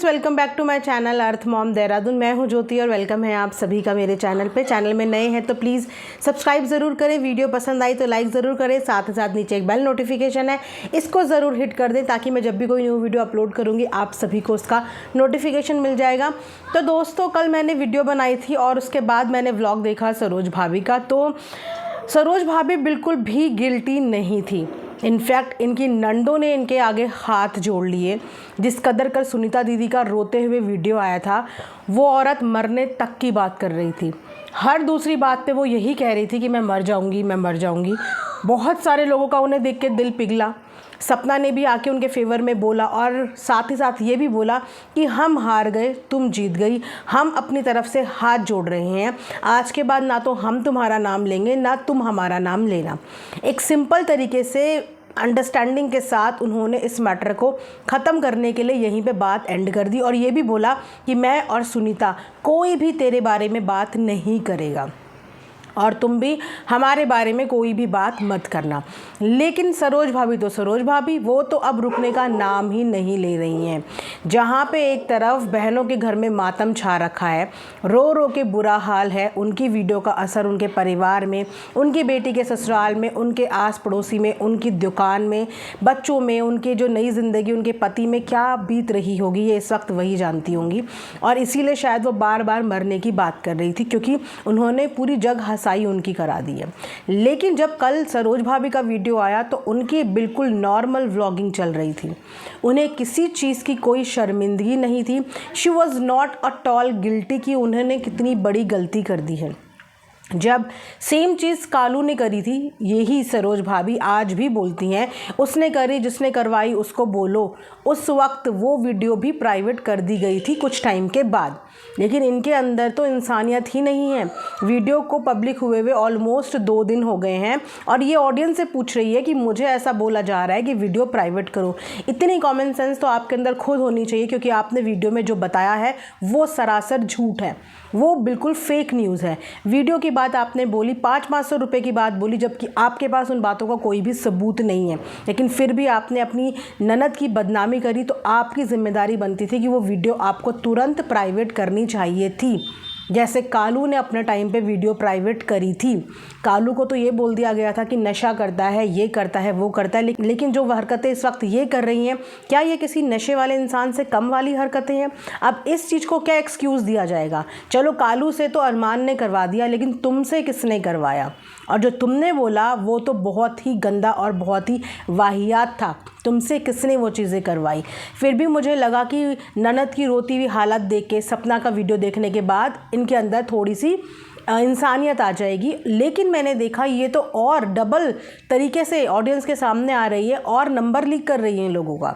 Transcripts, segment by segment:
Friends, welcome back to my channel Earth Mom Dehradun. मैं हूं ज्योति और वेलकम है आप सभी का मेरे चैनल पे। चैनल में नए हैं तो प्लीज़ सब्सक्राइब ज़रूर करें, वीडियो पसंद आई तो लाइक ज़रूर करें, साथ ही साथ नीचे एक बेल नोटिफिकेशन है, इसको ज़रूर हिट कर दें ताकि मैं जब भी कोई न्यू वीडियो अपलोड करूँगी आप सभी को उसका नोटिफिकेशन मिल जाएगा। तो दोस्तों, कल मैंने वीडियो बनाई थी और उसके बाद मैंने व्लॉग देखा सरोज भाभी का। तो सरोज भाभी बिल्कुल भी गिल्टी नहीं थी। इनफैक्ट इनकी नंदों ने इनके आगे हाथ जोड़ लिए। जिस कदर कल सुनीता दीदी का रोते हुए वीडियो आया था, वो औरत मरने तक की बात कर रही थी। हर दूसरी बात पे वो यही कह रही थी कि मैं मर जाऊंगी, मैं मर जाऊंगी। बहुत सारे लोगों का उन्हें देख के दिल पिघला। सपना ने भी आके उनके फेवर में बोला और साथ ही साथ ये भी बोला कि हम हार गए, तुम जीत गई, हम अपनी तरफ से हाथ जोड़ रहे हैं। आज के बाद ना तो हम तुम्हारा नाम लेंगे ना तुम हमारा नाम लेना। एक सिंपल तरीके से अंडरस्टैंडिंग के साथ उन्होंने इस मैटर को ख़त्म करने के लिए यहीं पे बात एंड कर दी और ये भी बोला कि मैं और सुनीता कोई भी तेरे बारे में बात नहीं करेगा और तुम भी हमारे बारे में कोई भी बात मत करना। लेकिन सरोज भाभी तो सरोज भाभी, वो तो अब रुकने का नाम ही नहीं ले रही हैं। जहाँ पे एक तरफ बहनों के घर में मातम छा रखा है, रो रो के बुरा हाल है, उनकी वीडियो का असर उनके परिवार में, उनकी बेटी के ससुराल में, उनके आस पड़ोसी में, उनकी दुकान में, बच्चों में, उनके जो नई ज़िंदगी उनके पति में क्या बीत रही होगी ये इस वक्त वही जानती होंगी। और इसीलिए शायद वो बार बार मरने की बात कर रही थी, क्योंकि उन्होंने पूरी जग हसाई उनकी करा दी है। लेकिन जब कल सरोज भाभी का वीडियो आया तो उनकी बिल्कुल नॉर्मल व्लॉगिंग चल रही थी। उन्हें किसी चीज़ की कोई शर्मिंदगी नहीं थी। She was not at all guilty कि उन्होंने कितनी बड़ी गलती कर दी है। जब सेम चीज़ कालू ने करी थी, यही सरोज भाभी आज भी बोलती हैं, उसने करी जिसने करवाई उसको बोलो। उस वक्त वो वीडियो भी प्राइवेट कर दी गई थी कुछ टाइम के बाद। लेकिन इनके अंदर तो इंसानियत ही नहीं है। वीडियो को पब्लिक हुए ऑलमोस्ट 2 दिन हो गए हैं और ये ऑडियंस से पूछ रही है कि मुझे ऐसा बोला जा रहा है कि वीडियो प्राइवेट करो। इतनी कॉमन सेंस तो आपके अंदर खुद होनी चाहिए, क्योंकि आपने वीडियो में जो बताया है वो सरासर झूठ है, वो बिल्कुल फेक न्यूज़ है। वीडियो की बात आपने बोली, 500-500 रुपये की बात बोली, जबकि आपके पास उन बातों का कोई भी सबूत नहीं है। लेकिन फिर भी आपने अपनी ननद की बदनामी करी, तो आपकी जिम्मेदारी बनती थी कि वो वीडियो आपको तुरंत प्राइवेट करनी चाहिए थी, जैसे कालू ने अपने टाइम पे वीडियो प्राइवेट करी थी। कालू को तो ये बोल दिया गया था कि नशा करता है, ये करता है, वो करता है, लेकिन जो हरकतें इस वक्त ये कर रही हैं, क्या ये किसी नशे वाले इंसान से कम वाली हरकतें हैं? अब इस चीज़ को क्या एक्सक्यूज़ दिया जाएगा? चलो, कालू से तो अरमान ने करवा दिया, लेकिन तुमसे किसने करवाया? और जो तुमने बोला वो तो बहुत ही गंदा और बहुत ही वाहियात था। तुमसे किसने वो चीज़ें करवाई? फिर भी मुझे लगा कि ननद की रोती हुई हालत देख के, सपना का वीडियो देखने के बाद इनके अंदर थोड़ी सी इंसानियत आ जाएगी। लेकिन मैंने देखा ये तो और डबल तरीके से ऑडियंस के सामने आ रही है और नंबर लीक कर रही है इन लोगों का।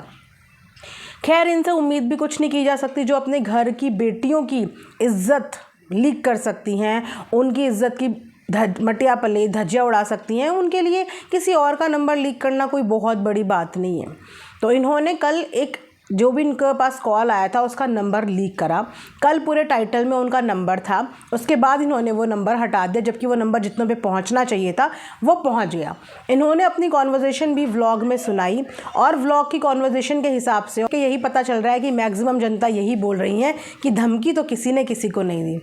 खैर, इनसे उम्मीद भी कुछ नहीं की जा सकती जो अपने घर की बेटियों की इज्जत लीक कर सकती हैं, उनकी इज्जत की मटिया पले धज्जियाँ उड़ा सकती हैं। उनके लिए किसी और का नंबर लीक करना कोई बहुत बड़ी बात नहीं है। तो इन्होंने कल एक जो भी इनके पास कॉल आया था उसका नंबर लीक करा। कल पूरे टाइटल में उनका नंबर था, उसके बाद इन्होंने वो नंबर हटा दिया, जबकि वो नंबर जितनों पे पहुंचना चाहिए था वो पहुंच गया। इन्होंने अपनी कॉन्वर्जेशन भी व्लॉग में सुनाई और व्लॉग की कॉन्वर्जेशन के हिसाब से यही पता चल रहा है कि मैक्सिमम जनता यही बोल रही है कि धमकी तो किसी ने किसी को नहीं दी।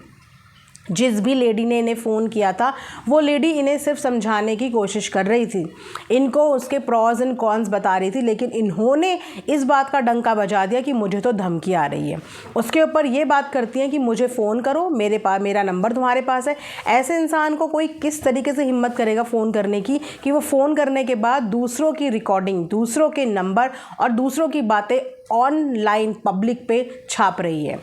जिस भी लेडी ने इन्हें फ़ोन किया था वो लेडी इन्हें सिर्फ समझाने की कोशिश कर रही थी, इनको उसके प्रॉज एंड कॉन्स बता रही थी, लेकिन इन्होंने इस बात का डंका बजा दिया कि मुझे तो धमकी आ रही है। उसके ऊपर ये बात करती हैं कि मुझे फ़ोन करो, मेरा नंबर तुम्हारे पास है। ऐसे इंसान को कोई किस तरीके से हिम्मत करेगा फ़ोन करने की कि वो फ़ोन करने के बाद दूसरों की रिकॉर्डिंग, दूसरों के नंबर और दूसरों की बातें ऑनलाइन पब्लिक पे छाप रही है,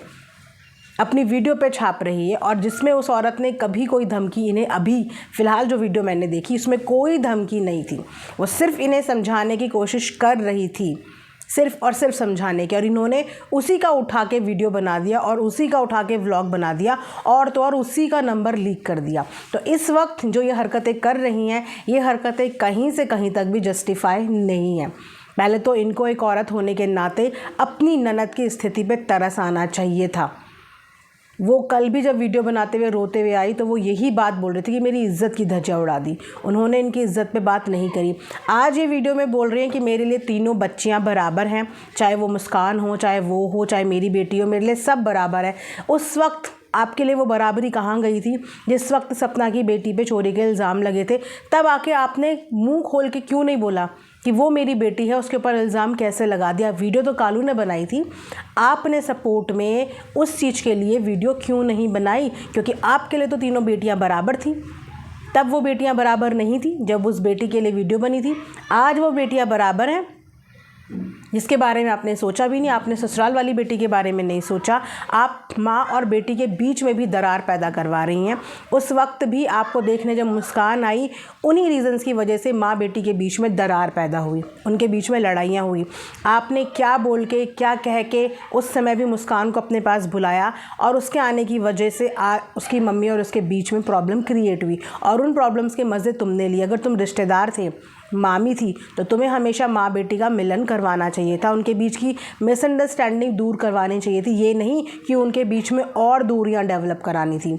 अपनी वीडियो पे छाप रही है। और जिसमें उस औरत ने कभी कोई धमकी इन्हें, अभी फ़िलहाल जो वीडियो मैंने देखी उसमें कोई धमकी नहीं थी। वो सिर्फ इन्हें समझाने की कोशिश कर रही थी, सिर्फ और सिर्फ समझाने की, और इन्होंने उसी का उठा के वीडियो बना दिया और उसी का उठा के व्लॉग बना दिया और तो और उसी का नंबर लीक कर दिया। तो इस वक्त जो ये हरकतें कर रही हैं, ये हरकतें कहीं से कहीं तक भी जस्टिफाई नहीं है। पहले तो इनको एक औरत होने के नाते अपनी ननद की स्थिति पर तरस आना चाहिए था। वो कल भी जब वीडियो बनाते हुए रोते हुए आई तो वो यही बात बोल रही थी कि मेरी इज़्ज़त की धज्जियां उड़ा दी। उन्होंने इनकी इज़्ज़त पे बात नहीं करी। आज ये वीडियो में बोल रही हैं कि मेरे लिए तीनों बच्चियां बराबर हैं, चाहे वो मुस्कान हो, चाहे वो हो, चाहे मेरी बेटी हो, मेरे लिए सब बराबर है। उस वक्त आपके लिए वो बराबरी कहाँ गई थी जिस वक्त सपना की बेटी पे चोरी के इल्ज़ाम लगे थे? तब आके आपने मुंह खोल के क्यों नहीं बोला कि वो मेरी बेटी है, उसके ऊपर इल्ज़ाम कैसे लगा दिया? वीडियो तो कालू ने बनाई थी, आपने सपोर्ट में उस चीज़ के लिए वीडियो क्यों नहीं बनाई? क्योंकि आपके लिए तो तीनों बेटियां बराबर थी। तब वो बेटियां बराबर नहीं थी जब उस बेटी के लिए वीडियो बनी थी। आज वो बेटियां बराबर हैं, जिसके बारे में आपने सोचा भी नहीं। आपने ससुराल वाली बेटी के बारे में नहीं सोचा। आप माँ और बेटी के बीच में भी दरार पैदा करवा रही हैं। उस वक्त भी आपको देखने जब मुस्कान आई, उन्हीं रीज़न्स की वजह से माँ बेटी के बीच में दरार पैदा हुई, उनके बीच में लड़ाइयाँ हुई। आपने क्या बोल के, क्या कह के उस समय भी मुस्कान को अपने पास बुलाया और उसके आने की वजह से उसकी मम्मी और उसके बीच में प्रॉब्लम क्रिएट हुई और उन प्रॉब्लम्स के मज़े तुमने लिए। अगर तुम रिश्तेदार थे, मामी थी, तो तुम्हें हमेशा माँ बेटी का मिलन करवाना चाहिए था। उनके बीच की मिसअंडरस्टैंडिंग दूर करवानी चाहिए थी, ये नहीं कि उनके बीच में और दूरियां डेवलप करानी थी।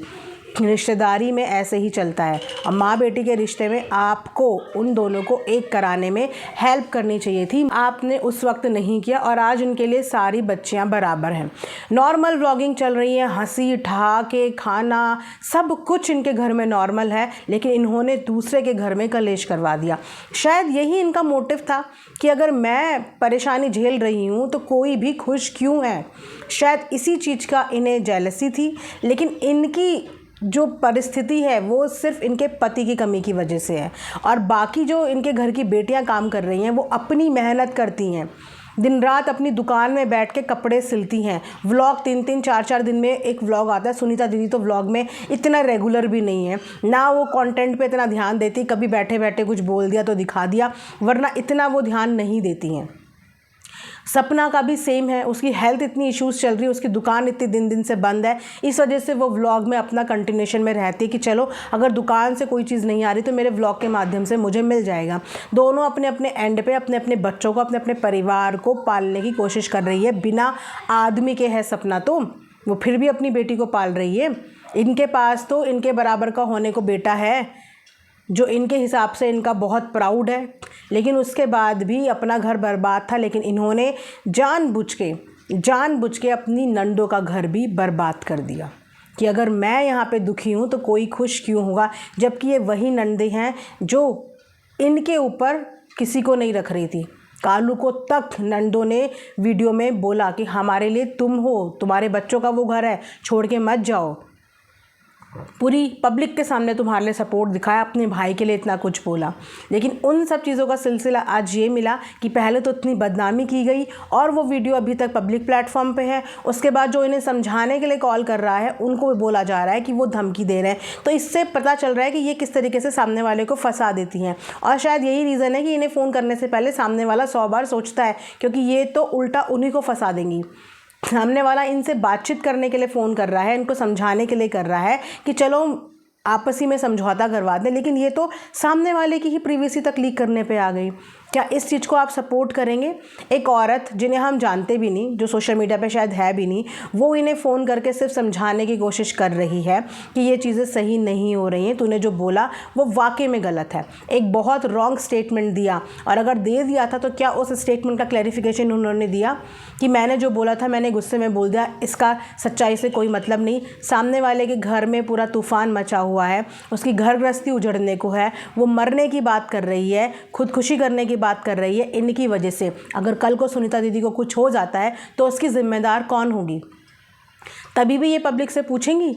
रिश्तेदारी में ऐसे ही चलता है और माँ बेटी के रिश्ते में आपको उन दोनों को एक कराने में हेल्प करनी चाहिए थी। आपने उस वक्त नहीं किया और आज उनके लिए सारी बच्चियां बराबर हैं। नॉर्मल व्लॉगिंग चल रही है, हंसी ठहाके, खाना, सब कुछ इनके घर में नॉर्मल है, लेकिन इन्होंने दूसरे के घर में कलेश करवा दिया। शायद यही इनका मोटिव था कि अगर मैं परेशानी झेल रही हूँ तो कोई भी खुश क्यों है। शायद इसी चीज़ का इन्हें जेलसी थी, लेकिन इनकी जो परिस्थिति है वो सिर्फ इनके पति की कमी की वजह से है। और बाकी जो इनके घर की बेटियां काम कर रही हैं वो अपनी मेहनत करती हैं, दिन रात अपनी दुकान में बैठ के कपड़े सिलती हैं। व्लॉग 3-3 4-4 दिन में एक व्लॉग आता है। सुनीता दीदी तो व्लॉग में इतना रेगुलर भी नहीं है, ना वो कंटेंट पे इतना ध्यान देती, कभी बैठे बैठे कुछ बोल दिया तो दिखा दिया, वरना इतना वो ध्यान नहीं देती हैं। सपना का भी सेम है, उसकी हेल्थ इतनी इश्यूज़ चल रही है, उसकी दुकान इतनी दिन दिन से बंद है, इस वजह से वो व्लॉग में अपना कंटिन्यूशन में रहती है कि चलो अगर दुकान से कोई चीज़ नहीं आ रही तो मेरे व्लॉग के माध्यम से मुझे मिल जाएगा। दोनों अपने अपने एंड पे अपने अपने बच्चों को, अपने अपने परिवार को पालने की कोशिश कर रही है। बिना आदमी के है सपना तो वो फिर भी अपनी बेटी को पाल रही है। इनके पास तो इनके बराबर का होने को बेटा है जो इनके हिसाब से इनका बहुत प्राउड है, लेकिन उसके बाद भी अपना घर बर्बाद था। लेकिन इन्होंने जानबूझ के अपनी नंदों का घर भी बर्बाद कर दिया कि अगर मैं यहाँ पे दुखी हूँ तो कोई खुश क्यों होगा, जबकि ये वही नंदे हैं जो इनके ऊपर किसी को नहीं रख रही थी। कालू को तक नंदों ने वीडियो में बोला कि हमारे लिए तुम हो, तुम्हारे बच्चों का वो घर है, छोड़ के मत जाओ। पूरी पब्लिक के सामने तुम्हारे लिए सपोर्ट दिखाया, अपने भाई के लिए इतना कुछ बोला। लेकिन उन सब चीज़ों का सिलसिला आज ये मिला कि पहले तो इतनी बदनामी की गई और वो वीडियो अभी तक पब्लिक प्लेटफॉर्म पे है। उसके बाद जो इन्हें समझाने के लिए कॉल कर रहा है उनको भी बोला जा रहा है कि वो धमकी दे रहे हैं। तो इससे पता चल रहा है कि ये किस तरीके से सामने वाले को फंसा देती हैं। और शायद यही रीज़न है कि इन्हें फ़ोन करने से पहले सामने वाला 100 बार सोचता है, क्योंकि ये तो उल्टा उन्हीं को फंसा देंगी। सामने वाला इनसे बातचीत करने के लिए फ़ोन कर रहा है, इनको समझाने के लिए कर रहा है कि चलो आपसी में समझौता करवा दें, लेकिन ये तो सामने वाले की ही प्रिवेसी तक लीक करने पे आ गई। क्या इस चीज़ को आप सपोर्ट करेंगे? एक औरत जिन्हें हम जानते भी नहीं, जो सोशल मीडिया पे शायद है भी नहीं, वो इन्हें फ़ोन करके सिर्फ समझाने की कोशिश कर रही है कि ये चीज़ें सही नहीं हो रही हैं, तूने जो बोला वो वाकई में गलत है। एक बहुत रॉन्ग स्टेटमेंट दिया, और अगर दे दिया था तो क्या उस स्टेटमेंट का क्लैरिफिकेशन उन्होंने दिया कि मैंने जो बोला था मैंने गुस्से में बोल दिया, इसका सच्चाई से कोई मतलब नहीं। सामने वाले के घर में पूरा तूफ़ान मचा हुआ है, उसकी घर गृहस्थी उजड़ने को है, वो मरने की बात कर रही है, खुदकुशी करने की बात कर रही है इनकी वजह से। अगर कल को सुनीता दीदी को कुछ हो जाता है तो उसकी जिम्मेदार कौन होगी? तभी भी ये पब्लिक से पूछेंगी,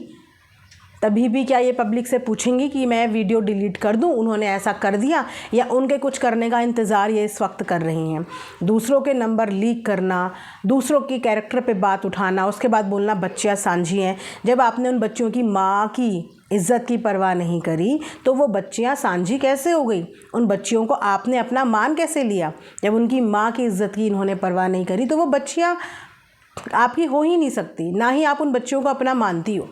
तभी भी क्या ये पब्लिक से पूछेंगी कि मैं वीडियो डिलीट कर दूं, उन्होंने ऐसा कर दिया, या उनके कुछ करने का इंतज़ार ये इस वक्त कर रही हैं? दूसरों के नंबर लीक करना, दूसरों की कैरेक्टर पे बात उठाना, उसके बाद बोलना बच्चियाँ सांझी हैं। जब आपने उन बच्चियों की माँ की इज़्ज़त की परवाह नहीं करी तो वो बच्चियाँ सांझी कैसे हो गई? उन बच्चियों को आपने अपना मान कैसे लिया? जब उनकी माँ की इज़्ज़त की इन्होंने परवाह नहीं करी तो वो बच्चियाँ आपकी हो ही नहीं सकती, ना ही आप उन बच्चियों को अपना मानती हो।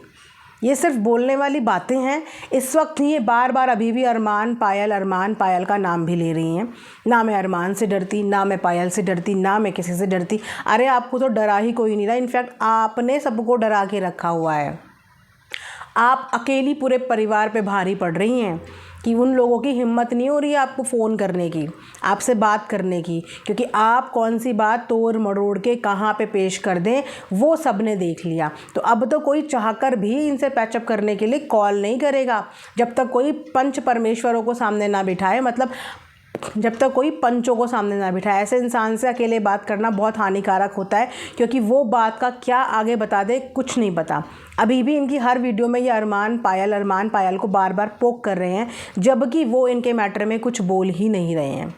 ये सिर्फ बोलने वाली बातें हैं। इस वक्त ये बार बार अभी भी अरमान पायल का नाम भी ले रही हैं। ना मैं अरमान से डरती, ना मैं पायल से डरती, ना मैं किसी से डरती। अरे आपको तो डरा ही कोई नहीं रहा, इनफैक्ट आपने सबको डरा के रखा हुआ है। आप अकेली पूरे परिवार पे भारी पड़ रही हैं कि उन लोगों की हिम्मत नहीं हो रही है आपको फ़ोन करने की, आपसे बात करने की, क्योंकि आप कौन सी बात तोड़ मरोड़ के कहाँ पे पेश कर दें वो सब ने देख लिया। तो अब तो कोई चाहकर भी इनसे पैचअप करने के लिए कॉल नहीं करेगा जब तक कोई पंच परमेश्वरों को सामने ना बिठाए, मतलब जब तक कोई पंचों को सामने ना बिठाए। ऐसे इंसान से अकेले बात करना बहुत हानिकारक होता है, क्योंकि वो बात का क्या आगे बता दे कुछ नहीं पता। अभी भी इनकी हर वीडियो में ये अरमान पायल को बार बार पोक कर रहे हैं, जबकि वो इनके मैटर में कुछ बोल ही नहीं रहे हैं,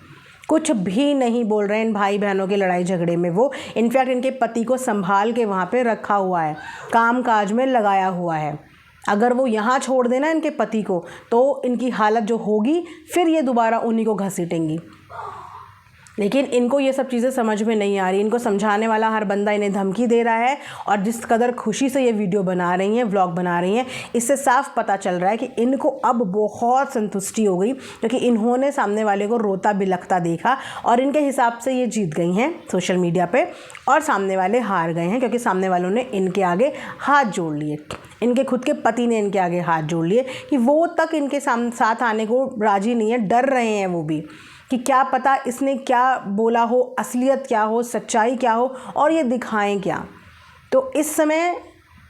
कुछ भी नहीं बोल रहे हैं इन भाई बहनों के लड़ाई झगड़े में। वो इनफैक्ट इनके पति को संभाल के वहाँ पे रखा हुआ है, काम काज में लगाया हुआ है। अगर वो यहाँ छोड़ देना इनके पति को तो इनकी हालत जो होगी फिर ये दोबारा उन्हीं को घसीटेंगी। लेकिन इनको ये सब चीज़ें समझ में नहीं आ रही। इनको समझाने वाला हर बंदा इन्हें धमकी दे रहा है, और जिस कदर खुशी से ये वीडियो बना रही हैं, व्लॉग बना रही हैं, इससे साफ पता चल रहा है कि इनको अब बहुत संतुष्टि हो गई, क्योंकि इन्होंने सामने वाले को रोता बिलखता देखा और इनके हिसाब से ये जीत गई हैं सोशल मीडिया पे, और सामने वाले हार गए हैं, क्योंकि सामने वालों ने इनके आगे हाथ जोड़ लिए। इनके खुद के पति ने इनके आगे हाथ जोड़ लिए कि वो तक इनके साथ आने को राजी नहीं है, डर रहे हैं वो भी कि क्या पता इसने क्या बोला हो, असलियत क्या हो, सच्चाई क्या हो, और ये दिखाएं क्या। तो इस समय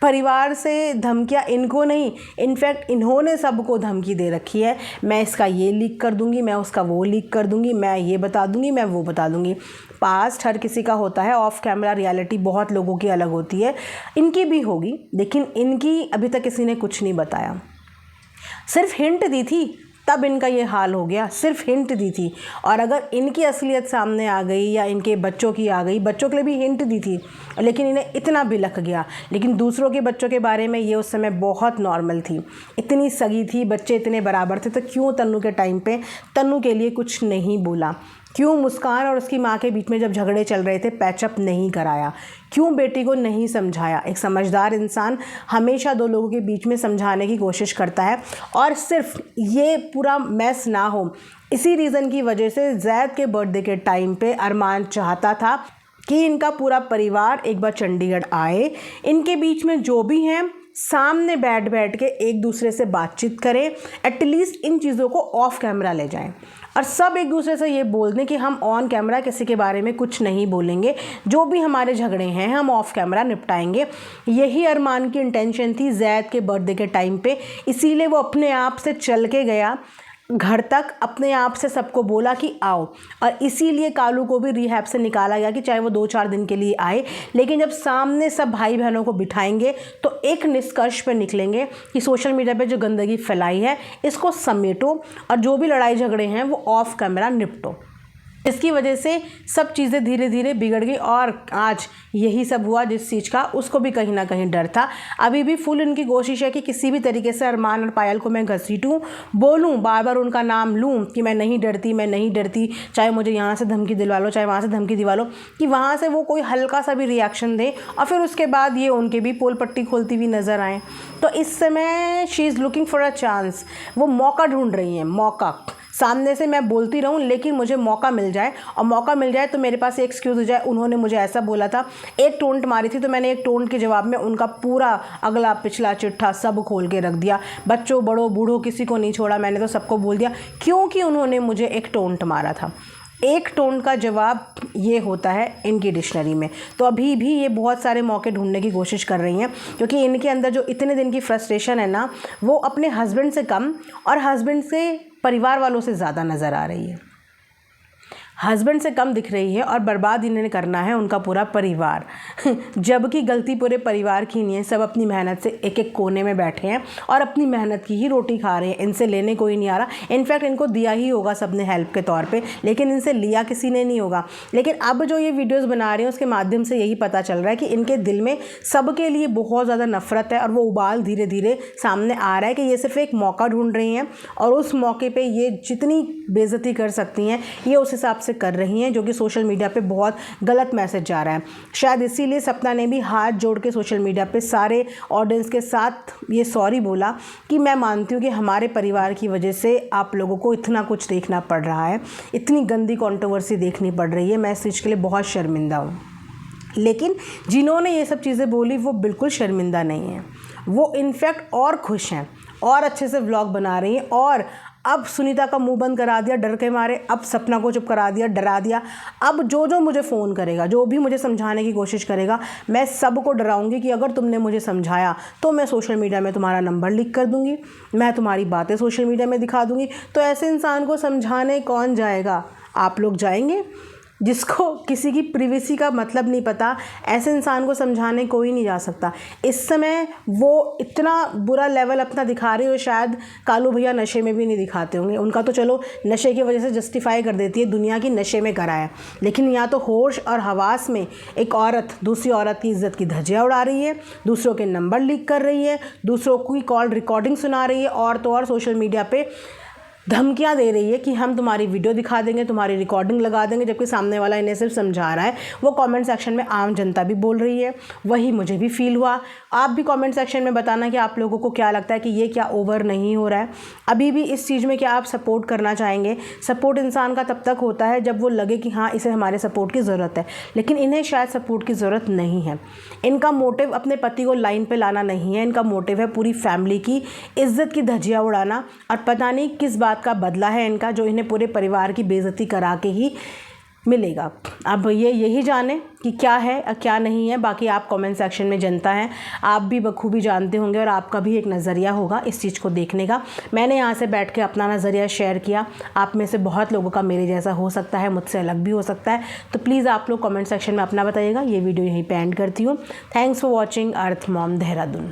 परिवार से धमकियाँ इनको नहीं, इनफैक्ट इन्होंने सबको धमकी दे रखी है। मैं इसका ये लीक कर दूंगी, मैं उसका वो लीक कर दूंगी, मैं ये बता दूंगी, मैं वो बता दूंगी। पास्ट हर किसी का होता है, ऑफ कैमरा रियलिटी बहुत लोगों की अलग होती है, इनकी भी होगी, लेकिन इनकी अभी तक किसी ने कुछ नहीं बताया। सिर्फ हिंट दी थी तब इनका ये हाल हो गया, सिर्फ हिंट दी थी। और अगर इनकी असलियत सामने आ गई या इनके बच्चों की आ गई, बच्चों के लिए भी हिंट दी थी, लेकिन इन्हें इतना बिलख गया। लेकिन दूसरों के बच्चों के बारे में ये उस समय बहुत नॉर्मल थी, इतनी सगी थी, बच्चे इतने बराबर थे, तो क्यों तन्नू के टाइम पे तन्नू के लिए कुछ नहीं बोला? क्यों मुस्कान और उसकी माँ के बीच में जब झगड़े चल रहे थे पैचअप नहीं कराया? क्यों बेटी को नहीं समझाया? एक समझदार इंसान हमेशा दो लोगों के बीच में समझाने की कोशिश करता है, और सिर्फ ये पूरा मैस ना हो, इसी रीज़न की वजह से ज़ैद के बर्थडे के टाइम पे अरमान चाहता था कि इनका पूरा परिवार एक बार चंडीगढ़ आए, इनके बीच में जो भी हैं सामने बैठ के एक दूसरे से बातचीत करें, एटलीस्ट इन चीज़ों को ऑफ कैमरा ले जाएं, और सब एक दूसरे से ये बोल दें कि हम ऑन कैमरा किसी के बारे में कुछ नहीं बोलेंगे, जो भी हमारे झगड़े हैं हम ऑफ कैमरा निपटाएंगे। यही अरमान की इंटेंशन थी ज़ैद के बर्थडे के टाइम पे, इसीलिए वो अपने आप से चल के गया घर तक, अपने आप से सबको बोला कि आओ, और इसीलिए कालू को भी रिहैब से निकाला गया कि चाहे वो 2-4 दिन के लिए आए, लेकिन जब सामने सब भाई बहनों को बिठाएंगे तो एक निष्कर्ष पे निकलेंगे कि सोशल मीडिया पे जो गंदगी फैलाई है इसको समेटो, और जो भी लड़ाई झगड़े हैं वो ऑफ कैमरा निपटो। इसकी वजह से सब चीज़ें धीरे धीरे बिगड़ गई, और आज यही सब हुआ जिस चीज़ का उसको भी कहीं ना कहीं डर था। अभी भी फुल इनकी कोशिश है कि किसी भी तरीके से अरमान और पायल को मैं घसीटूँ, बोलूँ, बार बार उनका नाम लूँ कि मैं नहीं डरती, मैं नहीं डरती, चाहे मुझे यहाँ से धमकी दिलवा लो, चाहे वहाँ से धमकी दिलवा लो, कि वहाँ से वो कोई हल्का सा भी रिएक्शन दे और फिर उसके बाद ये उनके भी पोल पट्टी खोलती हुई नज़र आएँ। तो इस समय she is looking for a chance, वो मौका ढूंढ रही हैं, मौका। सामने से मैं बोलती रहूं लेकिन मुझे मौका मिल जाए, और मौका मिल जाए तो मेरे पास एक एक्सक्यूज़ हो जाए, उन्होंने मुझे ऐसा बोला था, एक टोंट मारी थी तो मैंने एक टोंट के जवाब में उनका पूरा अगला पिछला चिट्ठा सब खोल के रख दिया, बच्चों बड़ों बूढ़ों किसी को नहीं छोड़ा, मैंने तो सबको बोल दिया, क्योंकि उन्होंने मुझे एक टोंट मारा था। एक टोंट का जवाब ये होता है इनकी डिक्शनरी में। तो अभी भी ये बहुत सारे मौके ढूंढने की कोशिश कर रही हैं, क्योंकि इनके अंदर जो इतने दिन की फ्रस्ट्रेशन है ना, वो अपने हस्बैंड से कम और हस्बैंड से परिवार वालों से ज़्यादा नज़र आ रही है। हस्बैंड से कम दिख रही है और बर्बाद इन्हें करना है उनका पूरा परिवार जबकि गलती पूरे परिवार की नहीं है। सब अपनी मेहनत से एक एक कोने में बैठे हैं और अपनी मेहनत की ही रोटी खा रहे हैं, इनसे लेने कोई नहीं आ रहा। इनफैक्ट इनको दिया ही होगा सबने हेल्प के तौर पे, लेकिन इनसे लिया किसी ने नहीं होगा। लेकिन अब जो ये वीडियोज़ बना रहे हैं उसके माध्यम से यही पता चल रहा है कि इनके दिल में सबके लिए बहुत ज़्यादा नफरत है, और वो उबाल धीरे धीरे सामने आ रहा है कि ये सिर्फ एक मौका ढूंढ रही हैं, और उस मौके पर ये जितनी बेइज्जती कर सकती हैं ये उस हिसाब से कर रही हैं, जो कि सोशल मीडिया पे बहुत गलत मैसेज जा रहा है। शायद इसीलिए सपना ने भी हाथ जोड़ के सोशल मीडिया पे सारे ऑडियंस के साथ ये सॉरी बोला कि मैं मानती हूँ कि हमारे परिवार की वजह से आप लोगों को इतना कुछ देखना पड़ रहा है, इतनी गंदी कंट्रोवर्सी देखनी पड़ रही है, मैं इस चीज़ के लिए बहुत शर्मिंदा हूँ। लेकिन जिन्होंने ये सब चीज़ें बोली वो बिल्कुल शर्मिंदा नहीं है, वो इनफैक्ट और खुश हैं और अच्छे से व्लॉग बना रही हैं। और अब सुनीता का मुंह बंद करा दिया डर के मारे, अब सपना को चुप करा दिया, डरा दिया। अब जो मुझे फ़ोन करेगा, जो भी मुझे समझाने की कोशिश करेगा, मैं सबको डराऊंगी कि अगर तुमने मुझे समझाया तो मैं सोशल मीडिया में तुम्हारा नंबर लीक कर दूंगी, मैं तुम्हारी बातें सोशल मीडिया में दिखा दूंगी। तो ऐसे इंसान को समझाने कौन जाएगा? आप लोग जाएंगे? जिसको किसी की प्रिवेसी का मतलब नहीं पता, ऐसे इंसान को समझाने कोई नहीं जा सकता। इस समय वो इतना बुरा लेवल अपना दिखा रही हो, शायद कालू भैया नशे में भी नहीं दिखाते होंगे। उनका तो चलो नशे की वजह से जस्टिफाई कर देती है दुनिया की नशे में करा है, लेकिन यहाँ तो होश और हवास में एक औरत दूसरी औरत की इज्जत की धज्जियाँ उड़ा रही है, दूसरों के नंबर लीक कर रही है, दूसरों की कॉल रिकॉर्डिंग सुना रही है, और तो और सोशल मीडिया पे धमकियां दे रही है कि हम तुम्हारी वीडियो दिखा देंगे, तुम्हारी रिकॉर्डिंग लगा देंगे, जबकि सामने वाला इन्हें सिर्फ समझा रहा है। वो कमेंट सेक्शन में आम जनता भी बोल रही है, वही मुझे भी फील हुआ। आप भी कमेंट सेक्शन में बताना कि आप लोगों को क्या लगता है कि ये क्या ओवर नहीं हो रहा है अभी भी इस चीज़ में? क्या आप सपोर्ट करना चाहेंगे? सपोर्ट इंसान का तब तक होता है जब वो लगे कि हाँ इसे हमारे सपोर्ट की ज़रूरत है, लेकिन इन्हें शायद सपोर्ट की ज़रूरत नहीं है। इनका मोटिव अपने पति को लाइन पर लाना नहीं है, इनका मोटिव है पूरी फैमिली की इज्जत की धज्जियाँ उड़ाना। और पता नहीं किस बात का बदला है इनका, जो इन्हें पूरे परिवार की बेइज्जती करा के ही मिलेगा। अब ये यही जाने कि क्या है और क्या नहीं है। बाकी आप कमेंट सेक्शन में जनता है, आप भी बखूबी जानते होंगे और आपका भी एक नज़रिया होगा इस चीज़ को देखने का। मैंने यहाँ से बैठ के अपना नज़रिया शेयर किया, आप में से बहुत लोगों का मेरे जैसा हो सकता है, मुझसे अलग भी हो सकता है। तो प्लीज़ आप लोग कमेंट सेक्शन में अपना बताइएगा। ये वीडियो यहीं पे एंड करती हूँ। Thanks for watching earth Mom Dehradun.